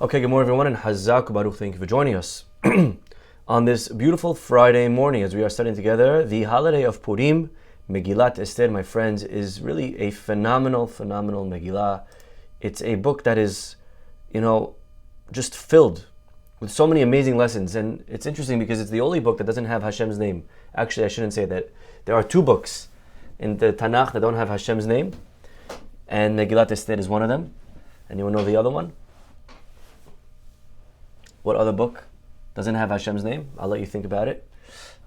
Okay, good morning everyone, and Chazak Baruch, thank you for joining us on this beautiful Friday morning as we are studying together the holiday of Purim. Megillat Esther, my friends, is really a phenomenal Megillah. It's a book that is, just filled with so many amazing lessons, and it's interesting because it's the only book that doesn't have Hashem's name. Actually, I shouldn't say that. There are two books in the Tanakh that don't have Hashem's name, and Megillat Esther is one of them. Anyone know the other one? What other book doesn't have Hashem's name? I'll let you think about it.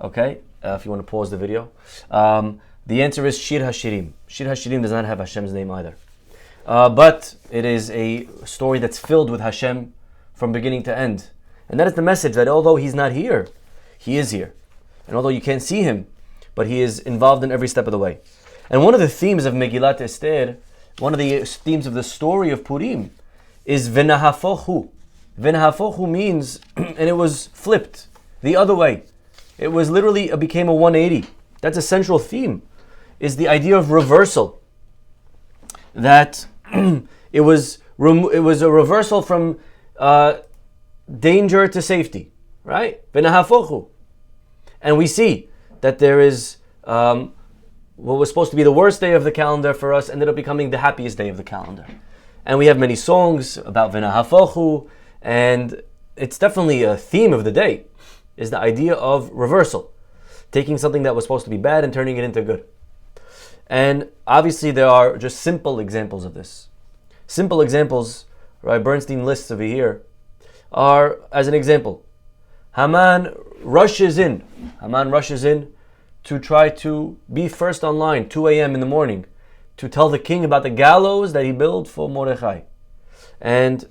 Okay, if you want to pause the video. The answer is Shir HaShirim. Shir HaShirim does not have Hashem's name either. But it is a story that's filled with Hashem from beginning to end. And that is the message, that although He's not here, He is here. And although you can't see Him, but He is involved in every step of the way. And one of the themes of Megillat Esther, one of the themes of the story of Purim, is Venahafuch Hu. Venahafuch Hu means, and it was flipped the other way. It was literally, it became a 180. That's a central theme, is the idea of reversal. That it was a reversal from danger to safety, right? Venahafuch Hu. And we see that there is what was supposed to be the worst day of the calendar for us ended up becoming the happiest day of the calendar. And we have many songs about Venahafuch Hu. And it's definitely a theme of the day, is the idea of reversal. Taking something that was supposed to be bad and turning it into good. And obviously there are just simple examples of this. Simple examples, Rabbi Bernstein lists over here, are, as an example, Haman rushes in to try to be first online, 2 a.m. in the morning, to tell the king about the gallows that he built for Mordechai. And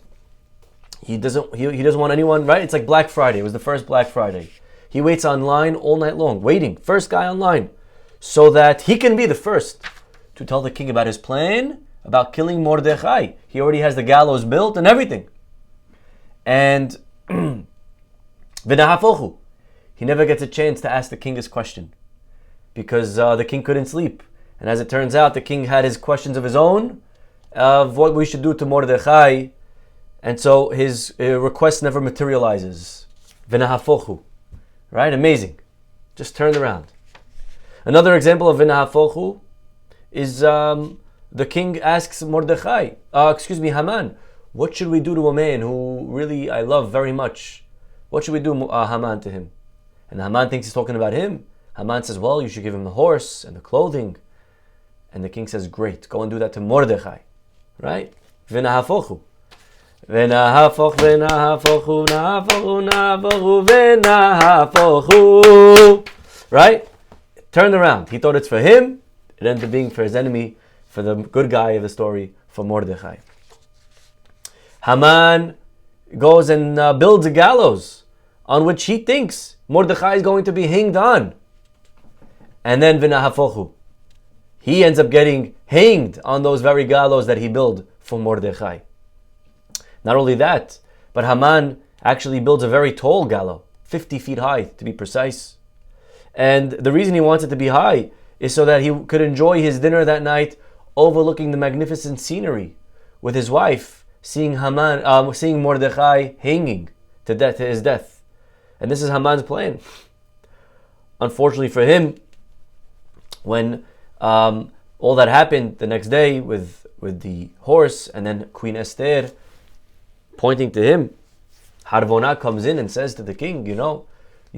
he doesn't want anyone, right? It's like Black Friday. It was the first Black Friday. He waits online all night long, waiting, first guy online, so that he can be the first to tell the king about his plan, about killing Mordechai. He already has the gallows built and everything. And Venahafuch Hu, he never gets a chance to ask the king his question, because the king couldn't sleep. And as it turns out, the king had his questions of his own, of what we should do to Mordechai. And so his request never materializes. Venahafuch Hu. Right? Amazing. Just turned around. Another example of Venahafuch Hu is the king asks Haman, what should we do to a man who really I love very much? What should we do, Haman, to him? And Haman thinks he's talking about him. Haman says, well, you should give him the horse and the clothing. And the king says, great, go and do that to Mordechai. Right? Venahafuch Hu. Venahafuch Hu. Right? Turned around. He thought it's for him. It ended up being for his enemy, for the good guy of the story, for Mordechai. Haman goes and builds a gallows on which he thinks Mordechai is going to be hanged on. And then Venahafuch Hu, he ends up getting hanged on those very gallows that he built for Mordechai. Not only that, but Haman actually builds a very tall gallows, 50 feet high to be precise. And the reason he wants it to be high is so that he could enjoy his dinner that night overlooking the magnificent scenery with his wife, seeing Mordechai hanging to his death. And this is Haman's plan. Unfortunately for him, when all that happened the next day with the horse and then Queen Esther pointing to him, Harvona comes in and says to the king, you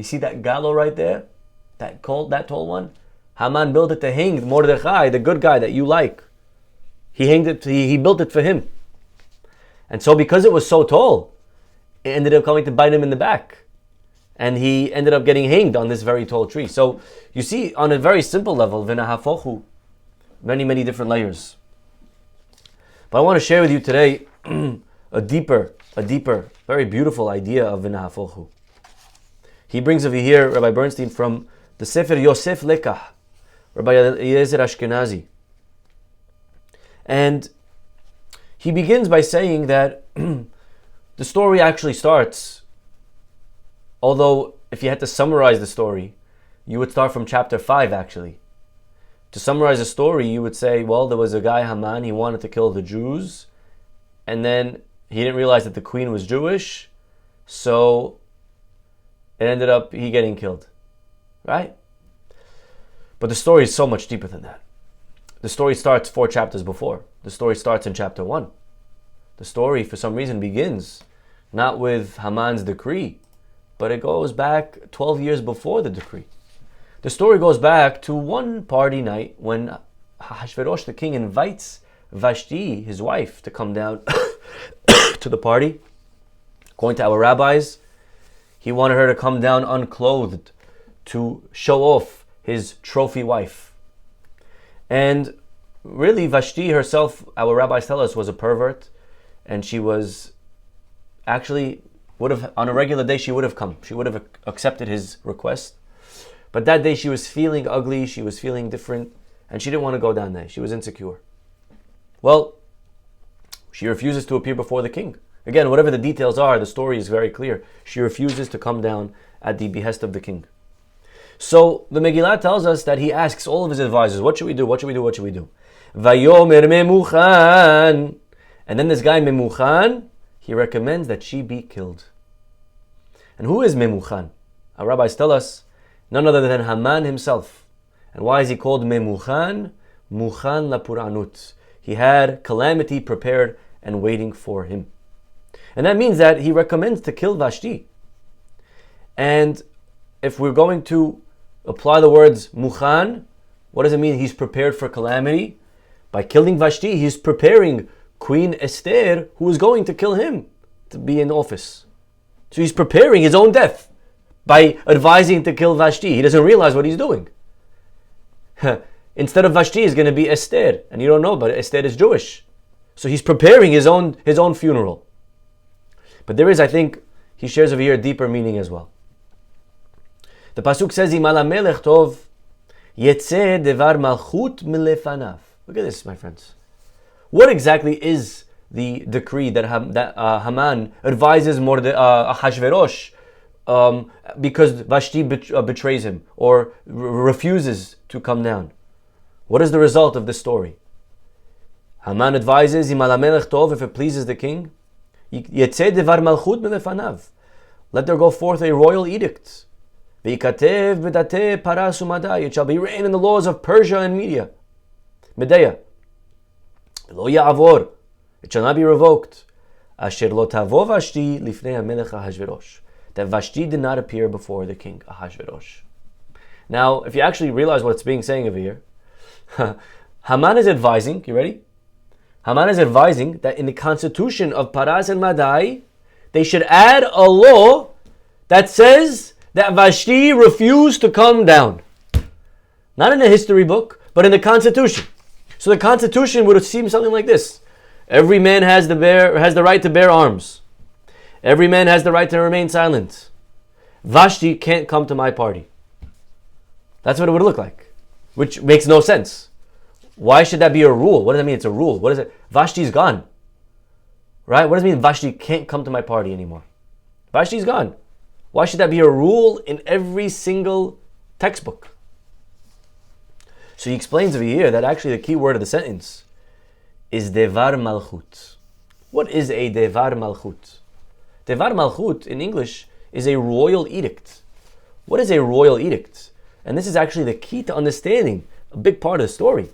see that gallows right there? That tall one? Haman built it to hang Mordechai, the good guy that you like. He built it for him. And so because it was so tall, it ended up coming to bite him in the back. And he ended up getting hanged on this very tall tree. So you see, on a very simple level, Venahafuch Hu, many different layers. But I want to share with you today a deeper, very beautiful idea of Venahafuch Hu. He brings over here, Rabbi Bernstein, from the Sefer Yosef Lekach, Rabbi Eliezer Ashkenazi. And he begins by saying that the story actually starts, although if you had to summarize the story, you would start from chapter 5 actually. To summarize the story, you would say, well, there was a guy, Haman, he wanted to kill the Jews, and then he didn't realize that the queen was Jewish, so it ended up he getting killed, right? But the story is so much deeper than that. The story starts 4 chapters before. The story starts in chapter 1. The story, for some reason, begins not with Haman's decree, but it goes back 12 years before the decree. The story goes back to one party night when Ahasuerus, the king, invites Vashti, his wife, to come down to the party. According to our rabbis, he wanted her to come down unclothed to show off his trophy wife. And really, Vashti herself, our rabbis tell us, was a pervert, and she was actually on a regular day she would have come. She would have accepted his request. But that day she was feeling ugly, she was feeling different, and she didn't want to go down there. She was insecure. Well, she refuses to appear before the king. Again, whatever the details are, the story is very clear. She refuses to come down at the behest of the king. So the Megillah tells us that he asks all of his advisors, what should we do? What should we do? What should we do? Vayomer Memuchan. And then this guy Memuchan, he recommends that she be killed. And who is Memuchan? Our rabbis tell us, none other than Haman himself. And why is he called Memuchan? Muchan lapuranut. He had calamity prepared and waiting for him. And that means that he recommends to kill Vashti. And if we're going to apply the words Muchan, what does it mean? He's prepared for calamity. By killing Vashti, he's preparing Queen Esther, who is going to kill him, to be in office. So he's preparing his own death by advising to kill Vashti. He doesn't realize what he's doing. Instead of Vashti is going to be Esther, and you don't know, but Esther is Jewish. So he's preparing his own funeral. But there is, I think, he shares over here a deeper meaning as well. The pasuk says, "Im ala melech tov yetzeh devar malchut milefanav." Look at this, my friends. What exactly is the decree that Haman advises Ahasuerus because Vashti betrays him or refuses to come down? What is the result of this story? Haman advises, "Im ala melech tov," if it pleases the king, yetzeh devar malchut milefanav. Let there go forth a royal edict. V'yikatev b'datei paras u'madai. It shall be written in the laws of Persia and Media. Lo ya'avor. It shall not be revoked. Asher lo tavo Vashti lifnei hamelech Ahasuerus. That Vashti did not appear before the king Ahasuerus. Now, if you actually realize what's being saying over here, Haman is advising, you ready? Haman is advising that in the constitution of Paras and Madai, they should add a law that says that Vashti refused to come down. Not in a history book, but in the constitution. So the constitution would seem something like this. Every man has the right to bear arms. Every man has the right to remain silent. Vashti can't come to my party. That's what it would look like, which makes no sense. Why should that be a rule? What does that mean? It's a rule. What is it? Vashti's gone. Right? What does it mean Vashti can't come to my party anymore? Vashti's gone. Why should that be a rule in every single textbook? So he explains over here that actually the key word of the sentence is devar malchut. What is a devar malchut? Devar malchut in English is a royal edict. What is a royal edict? And this is actually the key to understanding a big part of the story.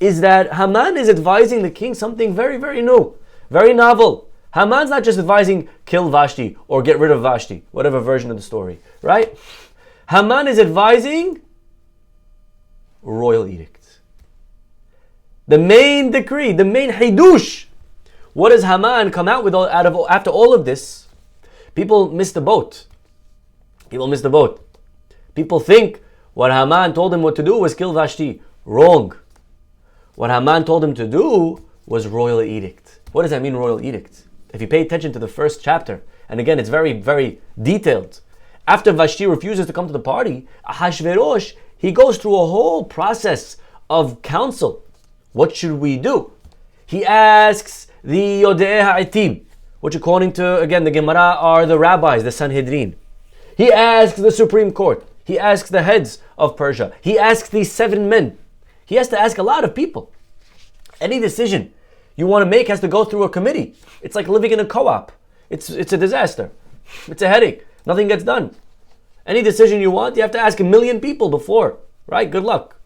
Is that Haman is advising the king something very, very new, very novel. Haman's not just advising kill Vashti or get rid of Vashti, whatever version of the story, right? Haman is advising royal edict. The main decree, the main hidush. What does Haman come out with after all of this? People miss the boat. People think what Haman told him what to do was kill Vashti. Wrong. What Haman told him to do was royal edict. What does that mean, royal edict? If you pay attention to the first chapter, and again, it's very, very detailed. After Vashti refuses to come to the party, Ahasuerus, he goes through a whole process of counsel. What should we do? He asks the Yodei Ha'itib, which according to, again, the Gemara are the rabbis, the Sanhedrin. He asks the Supreme Court. He asks the heads of Persia. He asks these 7 men. He has to ask a lot of people. Any decision you want to make has to go through a committee. It's like living in a co-op. It's a disaster. It's a headache. Nothing gets done. Any decision you want, you have to ask 1 million people before. Right? Good luck.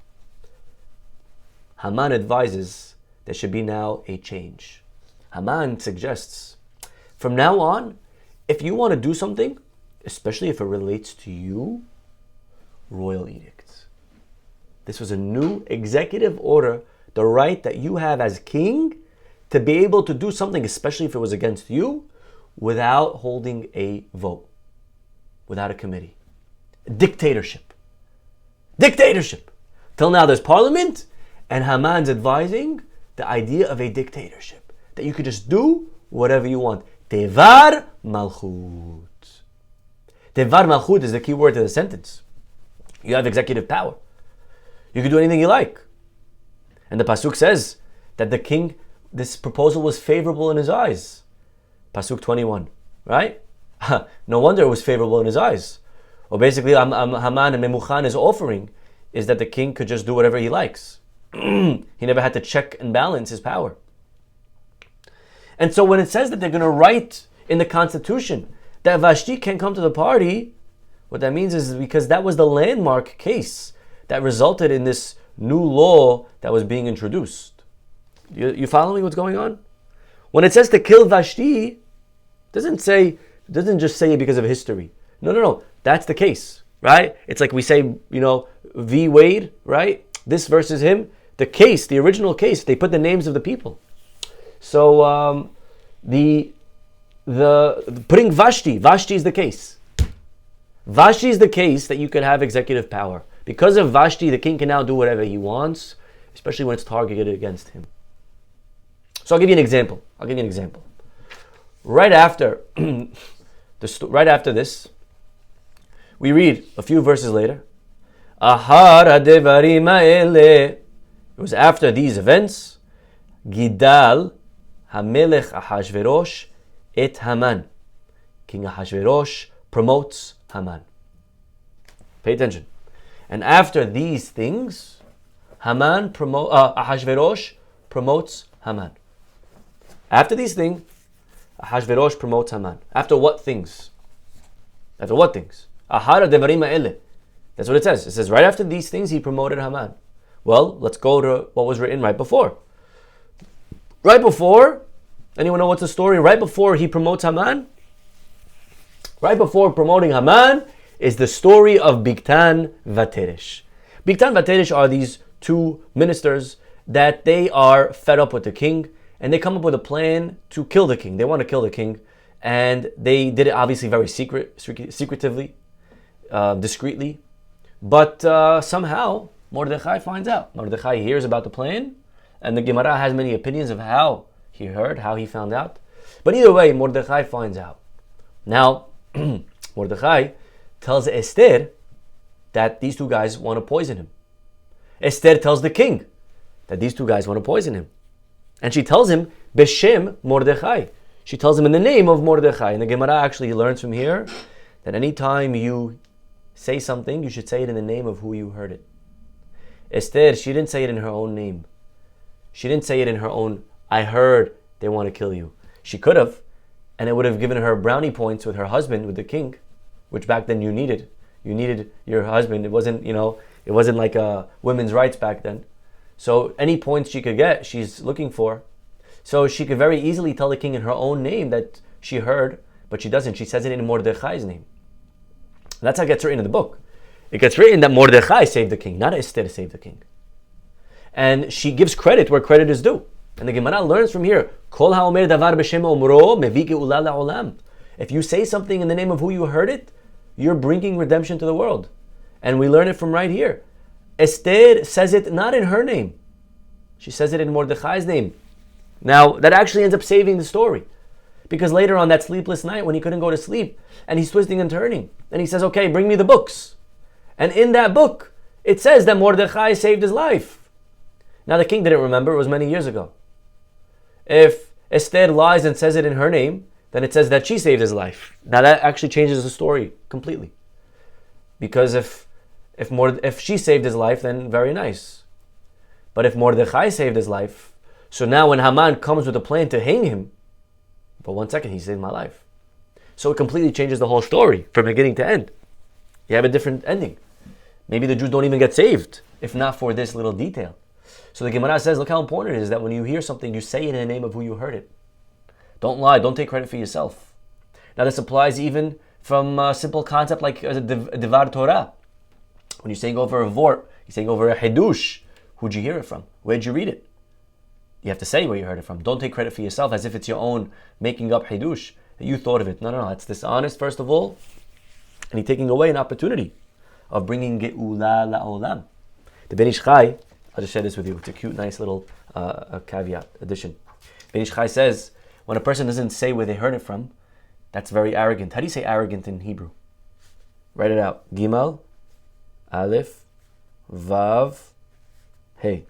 Haman advises there should be now a change. Haman suggests, from now on, if you want to do something, especially if it relates to you, royal edict. This was a new executive order, the right that you have as king to be able to do something, especially if it was against you, without holding a vote, without a committee. Dictatorship. Dictatorship. Till now there's parliament, and Haman's advising the idea of a dictatorship, that you could just do whatever you want. Tevar Malchut. Tevar Malchut is the key word to the sentence. You have executive power. You can do anything you like. And the Pasuk says that the king, this proposal was favorable in his eyes. Pasuk 21, right? No wonder it was favorable in his eyes. Well, basically, Haman and Memuchan is offering is that the king could just do whatever he likes. He never had to check and balance his power. And so when it says that they're going to write in the constitution that Vashti can't come to the party, what that means is because that was the landmark case that resulted in this new law that was being introduced. You following what's going on? When it says to kill Vashti, doesn't just say it because of history. No. That's the case, right? It's like we say, V. Wade, right? This versus him. The case, the original case, they put the names of the people. So the putting Vashti is the case. Vashti is the case that you could have executive power. Because of Vashti, the king can now do whatever he wants, especially when it's targeted against him. So I'll give you an example. Right after this, we read a few verses later. It was after these events, Gidal Hamelech Ahashverosh et Haman. King Ahashverosh promotes Haman. Pay attention. And after these things, Ahashverosh promotes Haman. After these things, Ahashverosh promotes Haman. After what things? Ahara devarim ha'ele. That's what it says. It says right after these things, he promoted Haman. Well, let's go to what was written right before. Right before, anyone know what's the story? Right before he promotes Haman? Right before promoting Haman is the story of Bigtan Vateresh. Bigtan Vateresh are these two ministers that they are fed up with the king, and they come up with a plan to kill the king. They want to kill the king, and they did it obviously very secretively, discreetly. But somehow Mordechai finds out. Mordechai hears about the plan, and the Gemara has many opinions of how he heard, how he found out. But either way, Mordechai finds out. Now, Mordechai tells Esther that these two guys want to poison him. Esther tells the king that these two guys want to poison him. And she tells him, Beshem Mordechai. She tells him in the name of Mordechai. And the Gemara actually learns from here that anytime you say something, you should say it in the name of who you heard it. Esther, she didn't say it in her own name. She didn't say it in her own, I heard they want to kill you. She could have, and it would have given her brownie points with her husband, with the king, which back then you needed. You needed your husband. It wasn't, it wasn't like women's rights back then. So any points she could get, she's looking for. So she could very easily tell the king in her own name that she heard, but she doesn't. She says it in Mordechai's name. That's how it gets written in the book. It gets written that Mordechai saved the king, not Esther saved the king. And she gives credit where credit is due. And the Gemara learns from here, Kol ha'omer davar b'shem omro mevi ge'ula la'olam. If you say something in the name of who you heard it, you're bringing redemption to the world. And we learn it from right here. Esther says it not in her name. She says it in Mordechai's name. Now, that actually ends up saving the story. Because later on that sleepless night when he couldn't go to sleep, and he's twisting and turning, and he says, okay, bring me the books. And in that book, it says that Mordechai saved his life. Now the king didn't remember, it was many years ago. If Esther lies and says it in her name, then it says that she saved his life. Now that actually changes the story completely. Because if she saved his life, then very nice. But if Mordechai saved his life, So now when Haman comes with a plan to hang him, but 1 second, he saved my life. So it completely changes the whole story from beginning to end. You have a different ending. Maybe the Jews don't even get saved, if not for this little detail. So the Gemara says, look how important it is that when you hear something, you say it in the name of who you heard it. Don't lie, don't take credit for yourself. Now this applies even from a simple concept like a Devar Torah. When you're saying over a Vort, you're saying over a Hidush, who'd you hear it from? Where'd you read it? You have to say where you heard it from. Don't take credit for yourself as if it's your own making up Hidush, that you thought of it. No, that's dishonest, first of all. And you're taking away an opportunity of bringing Ge'ula la'olam. The Ben Ish Chai, I'll just share this with you. It's a cute, nice little caveat, addition. Ben Ish Chai says, when a person doesn't say where they heard it from, that's very arrogant. How do you say arrogant in Hebrew? Write it out. Gimal, Aleph, Vav, Hey.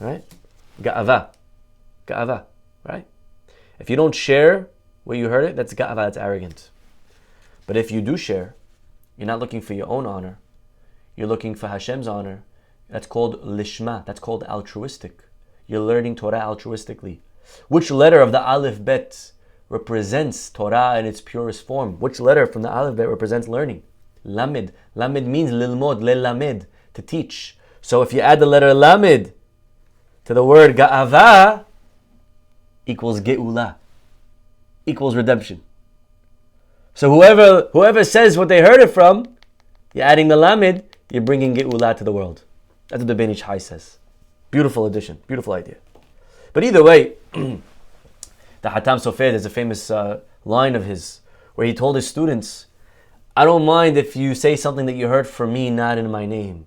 Right? Ga'ava. Ga'ava. Right? If you don't share where you heard it, that's ga'ava, that's arrogant. But if you do share, you're not looking for your own honor. You're looking for Hashem's honor. That's called lishma. That's called altruistic. You're learning Torah altruistically. Which letter of the Aleph Bet represents Torah in its purest form? Which letter from the Aleph Bet represents learning? Lamed. Lamed means lilmod, lelamed, to teach. So if you add the letter lamed to the word ga'ava, equals ge'ula, equals redemption. So whoever says what they heard it from, you're adding the lamed, you're bringing ge'ula to the world. That's what the Ben Ish Chai says. Beautiful addition, beautiful idea. But either way, the Hatam Sofer, there's a famous line of his where he told his students, I don't mind if you say something that you heard from me, not in my name.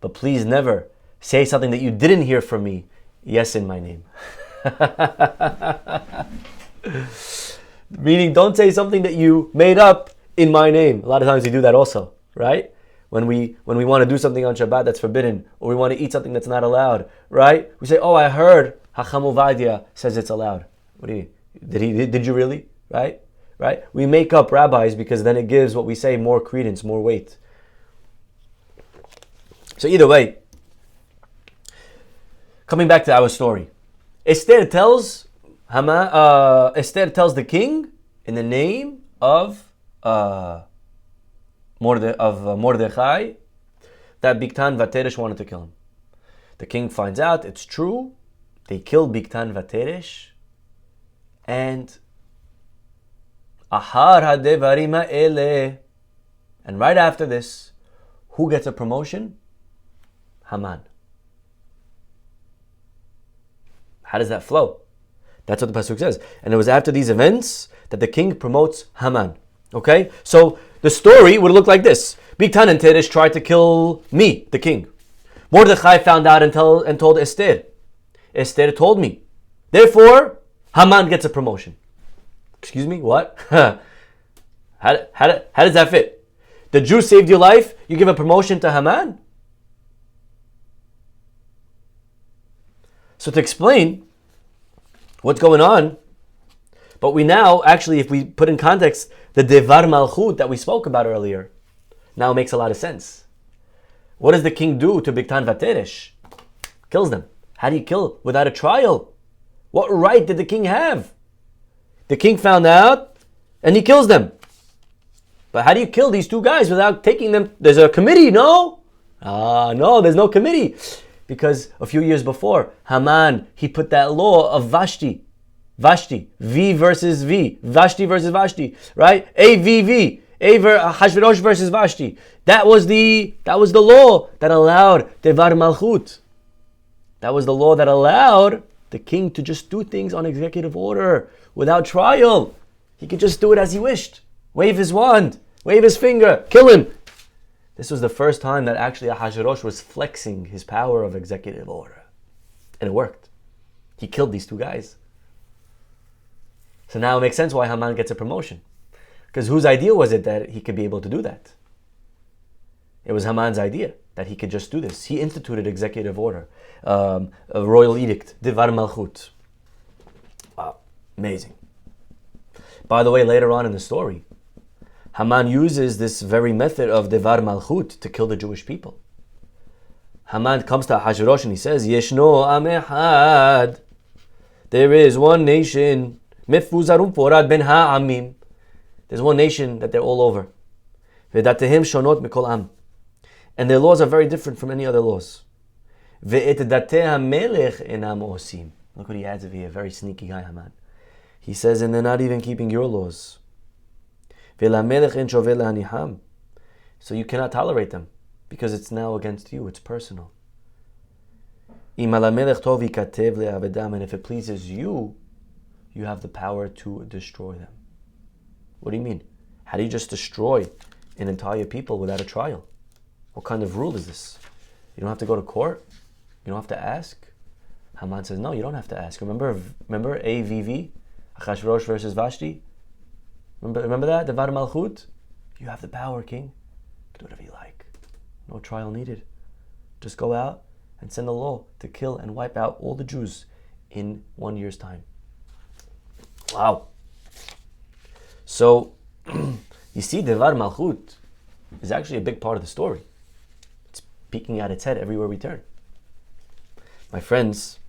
But please never say something that you didn't hear from me, yes, in my name. Meaning, don't say something that you made up in my name. A lot of times we do that also, right? When we want to do something on Shabbat that's forbidden, or we want to eat something that's not allowed, right? We say, oh, I heard Hacham Ovadia says it's allowed. What do you? Did you really? Right? We make up rabbis because then it gives what we say more credence, more weight. So either way, coming back to our story, Esther tells the king in the name of Mordechai that Bigtan Vateresh wanted to kill him. The king finds out it's true. They killed Bigtan Vateresh, and Ahar hadevarim ha'eleh, and right after this, who gets a promotion? Haman. How does that flow? That's what the pasuk says. And it was after these events that the king promotes Haman. Okay? So the story would look like this. Bigtan and Teresh tried to kill me, the king. Mordechai found out and told Esther. Esther told me. Therefore, Haman gets a promotion. Excuse me? What? How does that fit? The Jew saved your life, you give a promotion to Haman? So to explain what's going on, but we now, actually, if we put in context the Devar Malchut that we spoke about earlier, now it makes a lot of sense. What does the king do to Bigtan Vateresh? Kills them. How do you kill without a trial? What right did the king have? The king found out and he kills them. But how do you kill these two guys without taking them? There's a committee, no? No, there's no committee. Because a few years before, Haman, he put that law of Vashti, V versus V, Vashti versus Vashti, right? A Hashverosh versus Vashti. That was the law that allowed Devar Malchut. That was the law that allowed the king to just do things on executive order without trial. He could just do it as he wished. Wave his wand, wave his finger, kill him. This was the first time that actually Ahasuerus was flexing his power of executive order. And it worked. He killed these two guys. So now it makes sense why Haman gets a promotion. Because whose idea was it that he could be able to do that? It was Haman's idea that he could just do this. He instituted executive order, a royal edict, Devar Malchut. Wow, amazing. By the way, later on in the story, Haman uses this very method of Devar Malchut to kill the Jewish people. Haman comes to Ahasuerus and he says, Yeshno Am Echad. There is one nation, Mefuzarum Forad Ben Ha'amim. There's one nation that they're all over. Ve'datehim shonot mikol am. And their laws are very different from any other laws. Ve'et dateh ha'melech enam osim. Look what he adds over here, very sneaky guy, Haman. He says, and they're not even keeping your laws. Ve'lamelech en shoveh lehaniham. So you cannot tolerate them, because it's now against you, it's personal. And if it pleases you, you have the power to destroy them. What do you mean? How do you just destroy an entire people without a trial? What kind of rule is this? You don't have to go to court? You don't have to ask? Haman says, no, you don't have to ask. Remember AVV? Achashverosh versus Vashti? Remember that? Devar Malchut? You have the power, king. Do whatever you like. No trial needed. Just go out and send a law to kill and wipe out all the Jews in 1 year's time. Wow. So, you see, Devar Malchut is actually a big part of the story. It's peeking out its head everywhere we turn. My friends,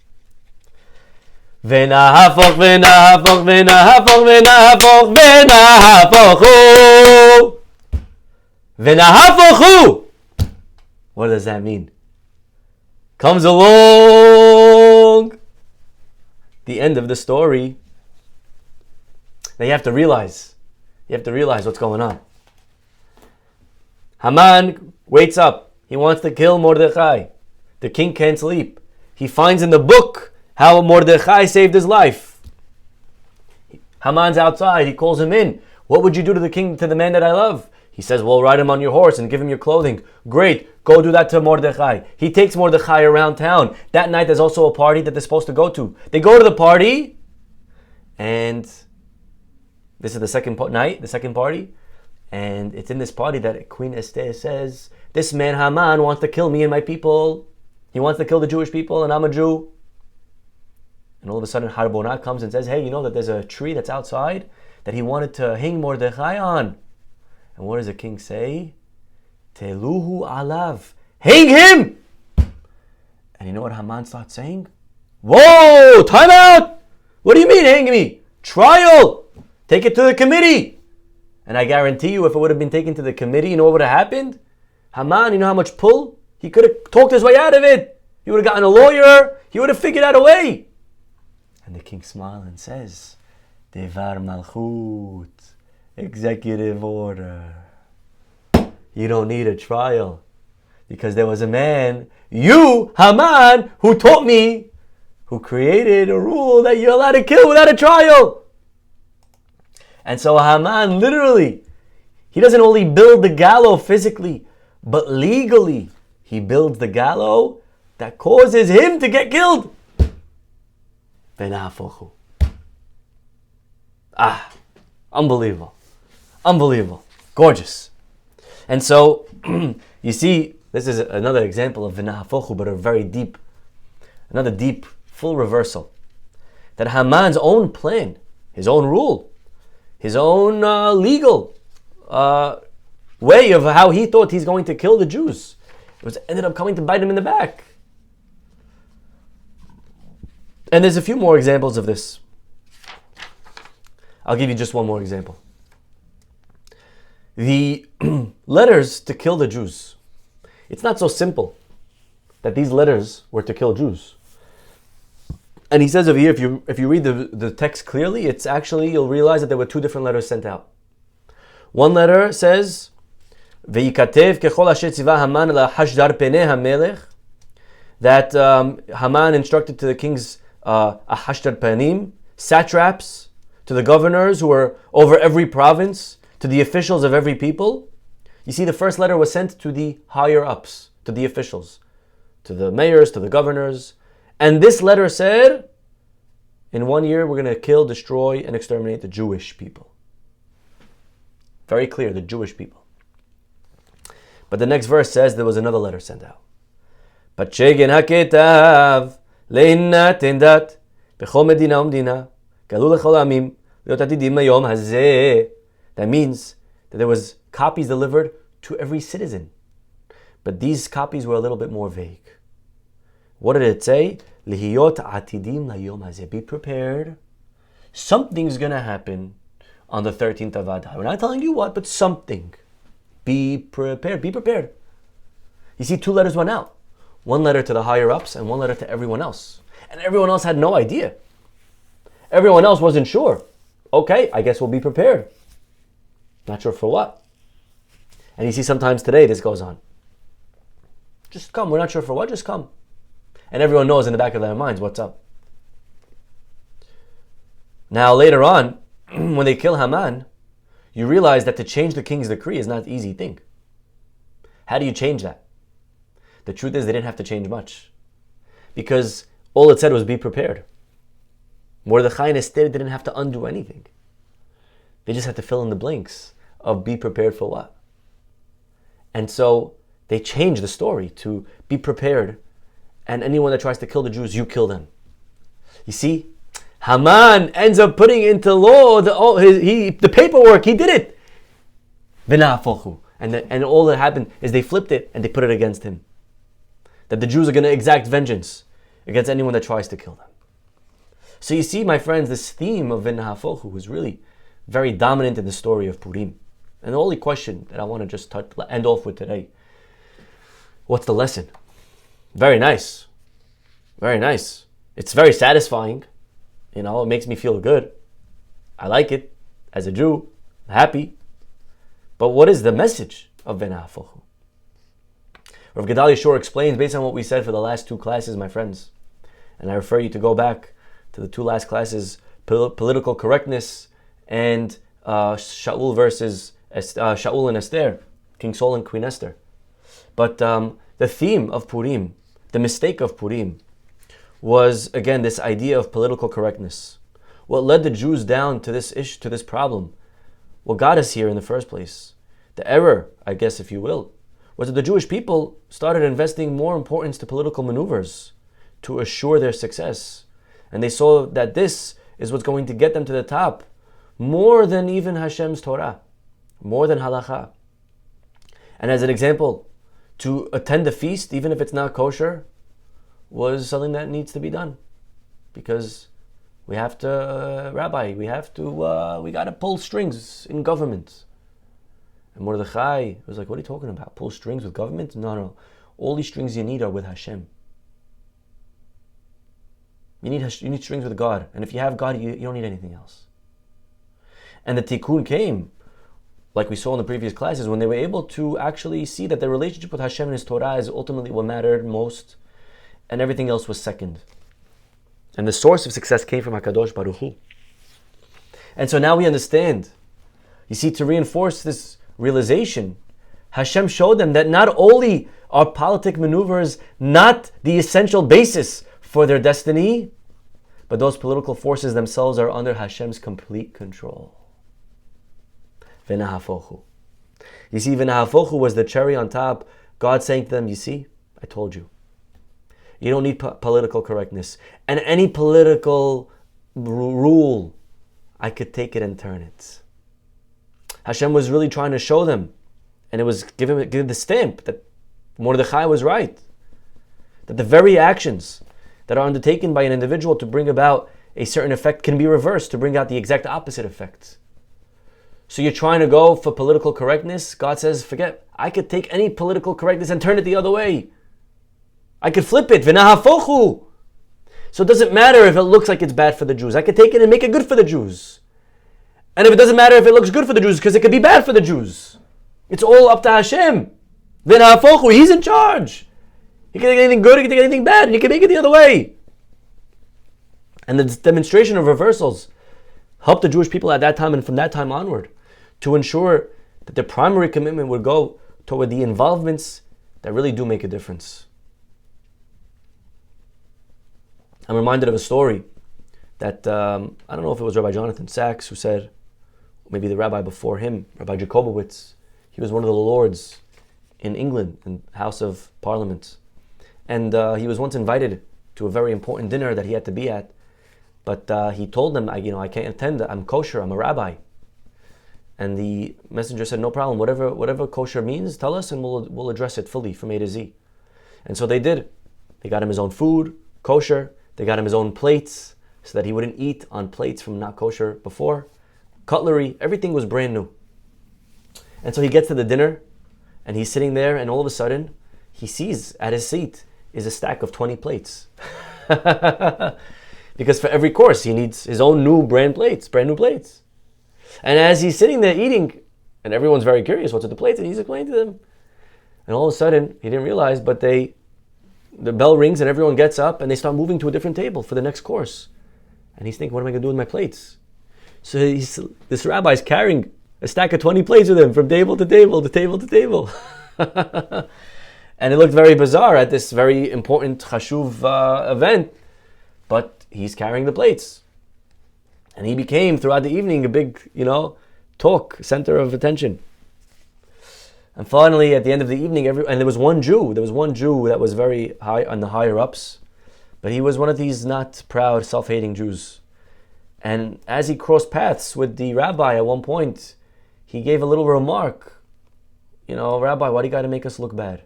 Venahafuch, Venahafuch, Venahafuch, Venahafuch, Venahafuch Hu. Venahafuch Hu. What does that mean? Comes along the end of the story. Now you have to realize what's going on. Haman waits up. He wants to kill Mordechai. The king can't sleep. He finds in the book how Mordechai saved his life. Haman's outside. He calls him in. What would you do to the king, to the man that I love? He says, well, ride him on your horse and give him your clothing. Great. Go do that to Mordechai. He takes Mordechai around town. That night there's also a party that they're supposed to go to. They go to the party, and this is the second party. And it's in this party that Queen Esther says, this man Haman wants to kill me and my people. He wants to kill the Jewish people, and I'm a Jew. And all of a sudden Harbonah comes and says, hey, you know that there's a tree that's outside that he wanted to hang Mordechai on. And what does the king say? Teluhu alav. Hang him! And you know what Haman starts saying? Whoa! Time out! What do you mean hang me? Trial! Take it to the committee! And I guarantee you, if it would have been taken to the committee, you know what would have happened? Haman, you know how much pull? He could have talked his way out of it. He would have gotten a lawyer. He would have figured out a way. And the king smiles and says, Devar Malchut, executive order. You don't need a trial. Because there was a man, you, Haman, who taught me, who created a rule that you're allowed to kill without a trial. And so Haman literally, he doesn't only build the gallows physically, but legally, he builds the gallows that causes him to get killed. Venahafuch Hu. Unbelievable. Unbelievable. Gorgeous. And so, you see, this is another example of Venahafuch Hu, but another deep, full reversal. That Haman's own plan, his own rule, his own legal way of how he thought he's going to kill the Jews, ended up coming to bite him in the back. And there's a few more examples of this. I'll give you just one more example. The letters to kill the Jews. It's not so simple that these letters were to kill Jews. And he says over here, if you read the text clearly, it's actually, you'll realize that there were two different letters sent out. One letter says, Ve'yikatev kechol asher tziva Haman lahashdar penei hamelech, that Haman instructed to the king's ahashdar panim, satraps, to the governors who were over every province, to the officials of every people. You see, the first letter was sent to the higher ups, to the officials, to the mayors, to the governors. And this letter said, in 1 year, we're going to kill, destroy, and exterminate the Jewish people. Very clear, the Jewish people. But the next verse says there was another letter sent out. Patshegen haketav lehinat tendat bechol medina umdina galu lechol amim liot atidim hayom hazeh. That means that there was copies delivered to every citizen. But these copies were a little bit more vague. What did it say? Lihiyot atidim layom hazeh. Be prepared. Something's going to happen on the 13th of Adar. We're not telling you what, but something. Be prepared. Be prepared. You see, 2 letters went out. 1 letter to the higher ups and 1 letter to everyone else. And everyone else had no idea. Everyone else wasn't sure. Okay, I guess we'll be prepared. Not sure for what. And you see sometimes today this goes on. Just come. We're not sure for what. Just come. And everyone knows in the back of their minds what's up. Now later on, when they kill Haman, you realize that to change the king's decree is not an easy thing. How do you change that? The truth is they didn't have to change much. Because all it said was be prepared. Mordechai and Esther didn't have to undo anything. They just had to fill in the blanks of be prepared for what. And so they changed the story to be prepared, and anyone that tries to kill the Jews, you kill them. You see, Haman ends up putting into law the paperwork. He did it. Venahafuch Hu. And all that happened is they flipped it and they put it against him. That the Jews are going to exact vengeance against anyone that tries to kill them. So you see, my friends, this theme of Venahafuch Hu is really very dominant in the story of Purim. And the only question that I want to just end off with today, what's the lesson? Very nice. Very nice. It's very satisfying. It makes me feel good. I like it. As a Jew, I'm happy. But what is the message of Venahafuch Hu? Rav Gedalia Shor explains based on what we said for the last 2 classes, my friends. And I refer you to go back to the 2 last classes, political correctness and Shaul versus Shaul and Esther, King Saul and Queen Esther. But the theme of Purim, the mistake of Purim, was again this idea of political correctness. What led the Jews down to this problem, what got us here in the first place, the error, I guess if you will, was that the Jewish people started investing more importance to political maneuvers to assure their success. And they saw that this is what's going to get them to the top, more than even Hashem's Torah, more than halacha. And as an example, to attend a feast, even if it's not kosher, was something that needs to be done. Because we have to, Rabbi, we got to pull strings in government. And Mordechai was like, what are you talking about? Pull strings with government? No. All these strings you need are with Hashem. You need strings with God. And if you have God, you don't need anything else. And the tikkun came, like we saw in the previous classes, when they were able to actually see that their relationship with Hashem and His Torah is ultimately what mattered most, and everything else was second. And the source of success came from HaKadosh Baruch Hu. And so now we understand. You see, to reinforce this realization, Hashem showed them that not only are politic maneuvers not the essential basis for their destiny, but those political forces themselves are under Hashem's complete control. Venahafuch Hu. You see, Venahafuch Hu was the cherry on top. God saying to them, you see, I told you. You don't need political correctness. And any political rule, I could take it and turn it. Hashem was really trying to show them, and it was give the stamp that Mordechai was right. That the very actions that are undertaken by an individual to bring about a certain effect can be reversed to bring out the exact opposite effect. So you're trying to go for political correctness. God says, forget, I could take any political correctness and turn it the other way. I could flip it. Venahafuch Hu. So it doesn't matter if it looks like it's bad for the Jews. I could take it and make it good for the Jews. And if it doesn't matter if it looks good for the Jews, because it could be bad for the Jews. It's all up to Hashem. Venahafuch Hu, He's in charge. He can take anything good, he can take anything bad, and he can make it the other way. And the demonstration of reversals helped the Jewish people at that time and from that time onward to ensure that their primary commitment would go toward the involvements that really do make a difference. I'm reminded of a story that, I don't know if it was Rabbi Jonathan Sachs who said, maybe the rabbi before him, Rabbi Jacobowitz, he was one of the lords in England, in the House of Parliament. And he was once invited to a very important dinner that he had to be at. But he told them, I can't attend, I'm kosher, I'm a rabbi. And the messenger said, no problem, whatever kosher means, tell us and we'll address it fully from A to Z. And so they did. They got him his own food, kosher. They got him his own plates so that he wouldn't eat on plates from not kosher before. Cutlery, everything was brand new. And so he gets to the dinner and he's sitting there, and all of a sudden he sees at his seat is a stack of 20 plates. Because for every course he needs his own brand new plates. And as he's sitting there eating, and everyone's very curious, what's with the plates? And he's explaining to them. And all of a sudden, he didn't realize, but the bell rings and everyone gets up and they start moving to a different table for the next course. And he's thinking, what am I going to do with my plates? So this rabbi is carrying a stack of 20 plates with him from table to table to table to table. And it looked very bizarre at this very important chashuv event, but he's carrying the plates. And he became, throughout the evening, a big, talk, center of attention. And finally, at the end of the evening, and there was one Jew that was very high on the higher ups, but he was one of these not proud, self-hating Jews. And as he crossed paths with the rabbi at one point, he gave a little remark. Rabbi, why do you got to make us look bad?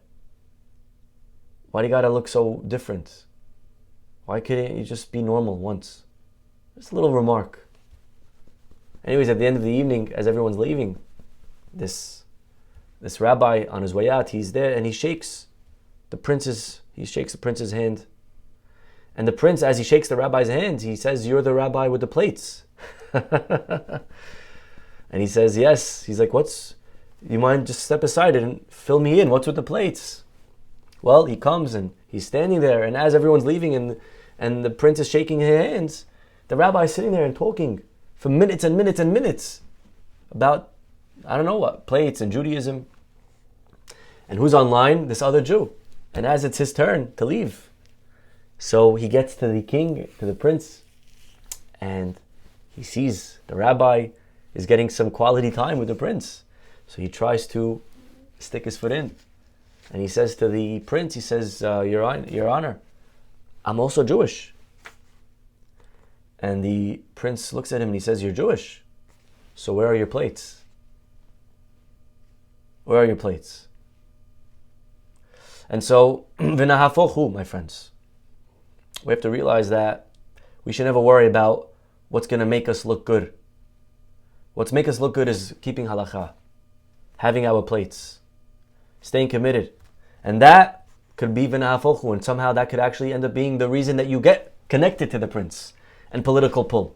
Why do you got to look so different? Why couldn't you just be normal once? Just a little remark. Anyways, at the end of the evening, as everyone's leaving, this rabbi on his way out, he's there and he shakes the prince's hand. And the prince, as he shakes the rabbi's hand, he says, "You're the rabbi with the plates." And he says, "Yes." He's like, you mind just step aside and fill me in? What's with the plates? Well, he comes and he's standing there, and as everyone's leaving and the prince is shaking his hands, the rabbi is sitting there and talking for minutes and minutes and minutes about, I don't know what, plates and Judaism. And who's online? This other Jew. And as it's his turn to leave, so he gets to the king, to the prince, and he sees the rabbi is getting some quality time with the prince. So he tries to stick his foot in. And he says to the prince, Your Honor, I'm also Jewish. And the prince looks at him and he says, "You're Jewish. So where are your plates? Where are your plates?" And so, Venahafuch Hu, my friends, we have to realize that we should never worry about what's going to make us look good. What's make us look good is keeping halakha, having our plates, staying committed. And that could be Venahafuch Hu, and somehow that could actually end up being the reason that you get connected to the prince and political pull.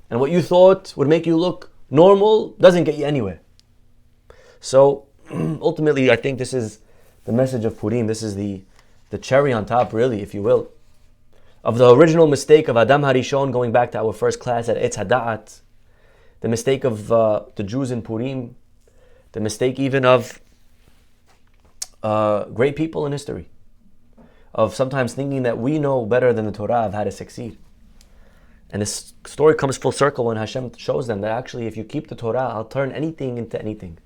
And what you thought would make you look normal doesn't get you anywhere. So ultimately, I think this is the message of Purim. This is the cherry on top, really, if you will, of the original mistake of Adam Harishon, going back to our first class at Etz Hada'at, the mistake of the Jews in Purim, the mistake even of great people in history, of sometimes thinking that we know better than the Torah of how to succeed. And this story comes full circle when Hashem shows them that actually if you keep the Torah, I'll turn anything into anything.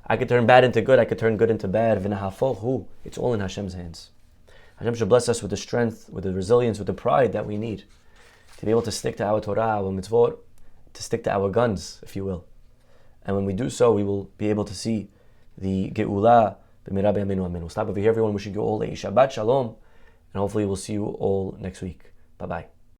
I could turn bad into good, I could turn good into bad. Venahafuch Hu, it's all in Hashem's hands. Hashem should bless us with the strength, with the resilience, with the pride that we need to be able to stick to our Torah, our mitzvot, to stick to our guns, if you will. And when we do so, we will be able to see the Geula. We'll stop over here, everyone. Wishing you all a Shabbat Shalom, and hopefully we'll see you all next week. Bye-bye.